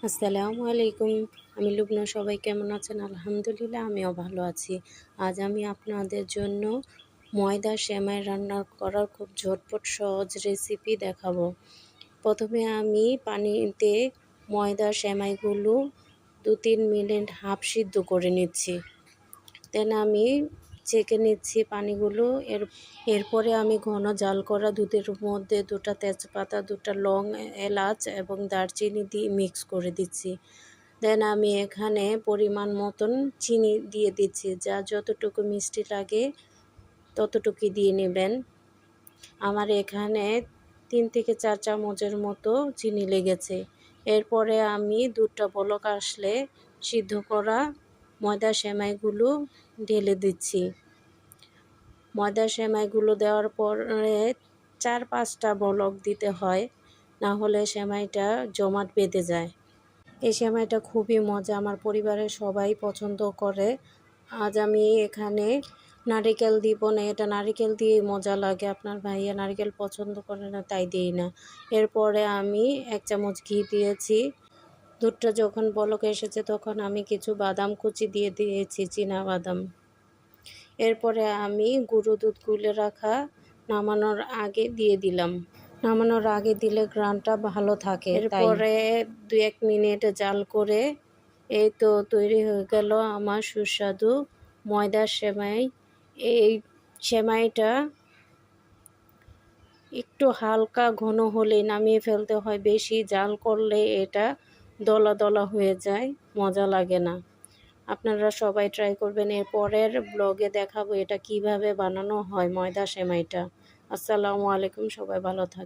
আসসালামু আলাইকুম। আমি লুবনা। সবাই কেমন আছেন? আলহামদুলিল্লাহ আমিও ভালো আছি। আজ আমি আপনাদের জন্য ময়দা সেমাই রান্না করার খুব ঝটপট সহজ রেসিপি দেখাবো। প্রথমে আমি পানিতে ময়দা সেমাইগুলো 2-3 মিনিট হাফ সিদ্ধ করে নিচ্ছি। দেন আমি ছেঁকে নিচ্ছি পানিগুলো। এরপরে আমি ঘন জাল করা দুধের মধ্যে 2টা তেজপাতা, 2টা লং, এলাচ এবং দারচিনি দিয়ে মিক্স করে দিচ্ছি। দেন আমি এখানে পরিমাণ মতন চিনি দিয়ে দিচ্ছি, যা যতটুকু মিষ্টি লাগে ততটুকুই দিয়ে নেবেন। আমার এখানে 3 থেকে 4 চামচের মতো চিনি লেগেছে। এরপরে আমি দুধটা বলক আসলে সিদ্ধ করা ময়দা সেমাইগুলো ঢেলে দিচ্ছি। ময়দা সেমাইগুলো দেওয়ার পরে 4-5টা বলক দিতে হয়, না হলে সেমাইটা জমাট বেঁধে যায়। এই সেমাইটা খুবই মজা, আমার পরিবারের সবাই পছন্দ করে। আজ আমি এখানে নারিকেল দিব না, এটা নারিকেল দিয়েই মজা লাগে। আপনার ভাইয়া নারিকেল পছন্দ করে না, তাই দিই না। এরপরে আমি 1 চামচ ঘি দিয়েছি। দুধটা যখন বলক এসেছে তখন আমি কিছু বাদাম কুচি দিয়ে দিয়েছি, চীনাবাদাম। এরপরে আমি গুঁড়ো দুধ গুলে রাখা নামানোর আগে দিয়ে দিলাম। নামানোর আগে দিলে ঘ্রাণটা ভালো থাকে। এরপরে 2-1 মিনিট জাল করে এই তো তৈরি হয়ে গেল আমার সুস্বাদু ময়দার সেমাই। এই সেমাইটা একটু হালকা ঘন হলেই নামিয়ে ফেলতে হয়, বেশি জাল করলে এটা দলা দলা হয়ে যায়, মজা লাগে না। আপনারা সবাই ট্রাই করবেন। এর পরের ব্লগে দেখাবো এটা কিভাবে বানানো হয় ময়দা সেমাইটা। আসসালামু আলাইকুম, সবাই ভালো থাকবেন।